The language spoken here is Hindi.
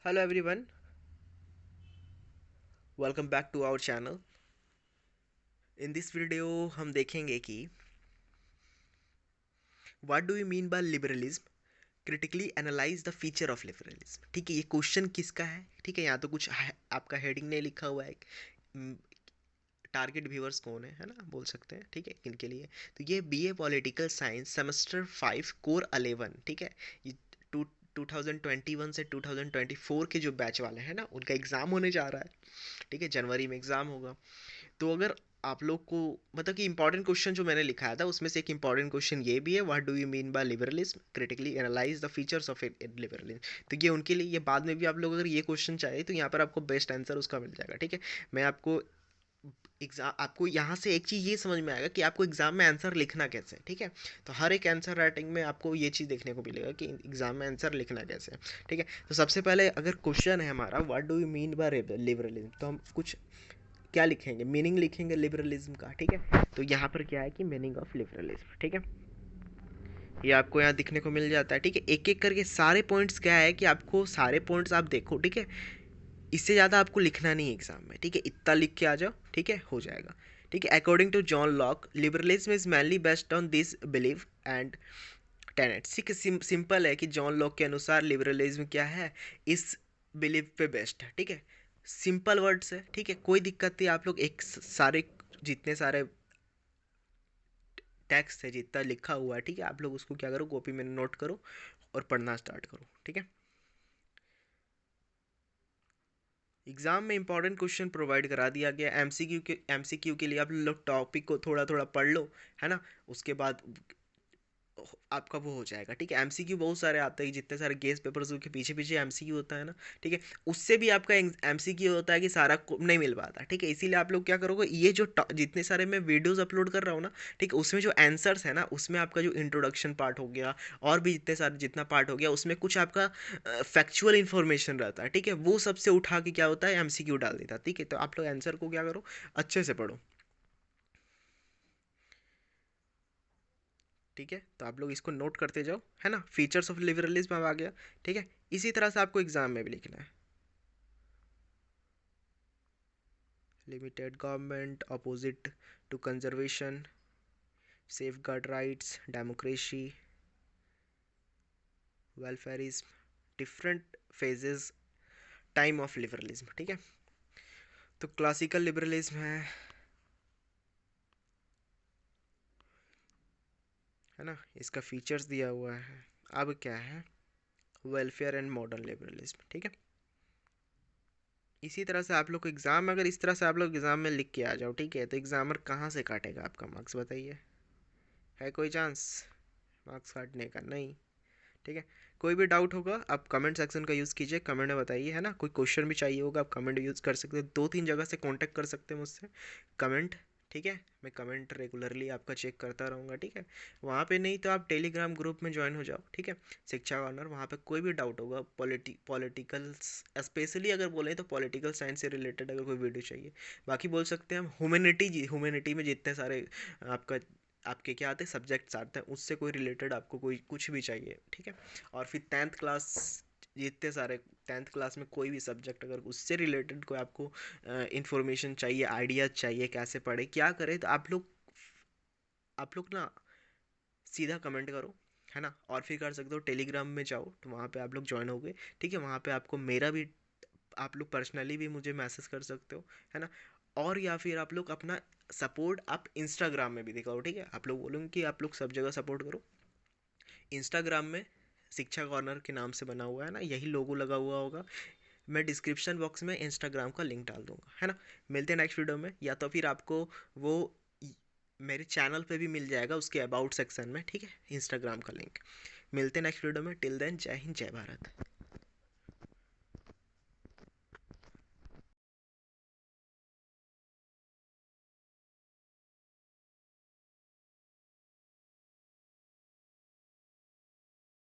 Hello everyone, welcome back to our channel. In this video हम देखेंगे कि what do you mean by liberalism? Critically analyze the feature of liberalism. ठीक है, ये क्वेश्चन किसका है? ठीक है, यहाँ तो कुछ आपका हेडिंग नहीं लिखा हुआ है। टारगेट व्यूअर्स कौन है ना, बोल सकते हैं। ठीक है, किनके लिए? तो ये BA political science semester 5 core 11। ठीक है, ये 2021 से 2024 के जो बैच वाले हैं ना, उनका एग्ज़ाम होने जा रहा है। ठीक है, जनवरी में एग्ज़ाम होगा। तो अगर आप लोग को मतलब कि इंपॉर्टेंट क्वेश्चन जो मैंने लिखाया था उसमें से एक इंपॉर्टेंट क्वेश्चन ये भी है, what do you mean by liberalism, critically analyse the features of liberalism. तो ये उनके लिए, ये बाद में भी आप लोग अगर ये क्वेश्चन चाहिए तो यहाँ पर आपको बेस्ट आंसर उसका मिल जाएगा। ठीक है, मैं आपको एग्जाम, आपको यहाँ से एक चीज़ ये समझ में आएगा कि आपको एग्जाम में आंसर लिखना कैसे है। ठीक है, तो हर एक आंसर राइटिंग में आपको ये चीज़ देखने को मिलेगा कि एग्जाम में आंसर लिखना कैसे है। ठीक है, तो सबसे पहले अगर क्वेश्चन है हमारा what do you mean by liberalism, तो हम कुछ क्या लिखेंगे, मीनिंग लिखेंगे लिबरलिज्म का। ठीक है, तो यहाँ पर क्या है कि मीनिंग ऑफ लिबरलिज्म। ठीक है, ये आपको यहाँ दिखने को मिल जाता है। ठीक है, एक एक करके सारे पॉइंट्स क्या है कि आपको सारे पॉइंट्स आप देखो। ठीक है, इससे ज़्यादा आपको लिखना नहीं है एग्जाम में। ठीक है, इतना लिख के आ जाओ। ठीक है, हो जाएगा। ठीक है, according to John Locke liberalism is mainly based on this believe and tenets. ठीक है, सिंपल है कि जॉन लॉक के अनुसार लिबरलिज्म क्या है, इस बिलीव पे बेस्ड है। ठीक है, सिंपल वर्ड्स है। ठीक है, कोई दिक्कत नहीं, आप लोग एक सारे जितने सारे टेक्स्ट है जितना लिखा हुआ है, ठीक है, आप लोग उसको क्या करो, कॉपी में नोट करो और पढ़ना स्टार्ट करो। ठीक है, एग्जाम में इंपॉर्टेंट क्वेश्चन प्रोवाइड करा दिया गया। एमसीक्यू के लिए आप लोग टॉपिक को थोड़ा थोड़ा पढ़ लो, है ना। उसके बाद आपका वो हो जाएगा। ठीक है, एमसीक्यू बहुत सारे आते हैं, जितने सारे गेस पेपर्स के पीछे पीछे एमसीक्यू होता है ना। ठीक है, उससे भी आपका एमसीक्यू होता है कि सारा नहीं मिल पाता। ठीक है, इसीलिए आप लोग क्या करोगे, ये जो जितने सारे मैं वीडियोस अपलोड कर रहा हूँ ना, ठीक है, उसमें जो आंसर्स है ना, उसमें आपका जो इंट्रोडक्शन पार्ट हो गया और भी जितने सारे जितना पार्ट हो गया, उसमें कुछ आपका फैक्चुअल इन्फॉर्मेशन रहता है। ठीक है, वो सबसे उठा के क्या होता है, एमसीक्यू डाल देता है। ठीक है, तो आप लोग आंसर को क्या करो, अच्छे से पढ़ो। ठीक है, तो आप लोग इसको नोट करते जाओ, है ना। फीचर्स ऑफ लिबरलिज्म अब आ गया। ठीक है, इसी तरह से आपको एग्जाम में भी लिखना है। Limited government opposite to conservation, safeguard rights, democracy, welfarism, different phases, time of liberalism. ठीक है, तो क्लासिकल लिबरलिज्म है ना, इसका फीचर्स दिया हुआ है। अब क्या है, वेलफेयर एंड मॉडर्न लिबरलिज्म। ठीक है, इसी तरह से आप लोग को एग्ज़ाम में, अगर इस तरह से आप लोग एग्ज़ाम में लिख के आ जाओ, ठीक है, तो एग्ज़ामर कहाँ से काटेगा आपका मार्क्स, बताइए। है कोई चांस मार्क्स काटने का? नहीं। ठीक है, कोई भी डाउट होगा आप कमेंट सेक्शन का यूज़ कीजिए, कमेंट में बताइए, है ना। कोई क्वेश्चन भी चाहिए होगा आप कमेंट यूज़ कर सकते हैं, 2-3 जगह से कांटेक्ट कर सकते हैं मुझसे, कमेंट। ठीक है, मैं कमेंट रेगुलरली आपका चेक करता रहूँगा। ठीक है, वहाँ पे नहीं तो आप टेलीग्राम ग्रुप में ज्वाइन हो जाओ। ठीक है, शिक्षा कॉर्नर, वहाँ पे कोई भी डाउट होगा पॉलिटिकल, स्पेशली अगर बोलें तो पॉलिटिकल साइंस से रिलेटेड अगर कोई वीडियो चाहिए। बाकी बोल सकते हैं हम ह्यूमैनिटी में जितने सारे आपका आपके क्या आते हैं सब्जेक्ट्स आते हैं, उससे कोई रिलेटेड आपको कोई कुछ भी चाहिए। ठीक है, और फिर 10th क्लास, जितने सारे 10th क्लास में कोई भी सब्जेक्ट अगर उससे रिलेटेड कोई आपको इंफॉर्मेशन चाहिए, आइडिया चाहिए कैसे पढ़े क्या करें, तो आप लोग ना सीधा कमेंट करो, है ना। और फिर कर सकते हो टेलीग्राम में जाओ, तो वहाँ पे आप लोग ज्वाइन हो गए। ठीक है, वहाँ पे आपको मेरा भी, आप लोग पर्सनली भी मुझे मैसेज कर सकते हो, है ना। और या फिर आप लोग अपना सपोर्ट आप इंस्टाग्राम में भी दिखाओ। ठीक है, आप लोग बोलूँगे कि आप लोग सब जगह सपोर्ट करो। इंस्टाग्राम में शिक्षा कॉर्नर के नाम से बना हुआ है ना, यही लोगो लगा हुआ होगा। मैं डिस्क्रिप्शन बॉक्स में इंस्टाग्राम का लिंक डाल दूंगा, है ना। मिलते हैं नेक्स्ट वीडियो में, या तो फिर आपको वो मेरे चैनल पे भी मिल जाएगा उसके अबाउट सेक्शन में। ठीक है, इंस्टाग्राम का लिंक। मिलते हैं नेक्स्ट वीडियो में, टिल देन जय हिंद जय भारत।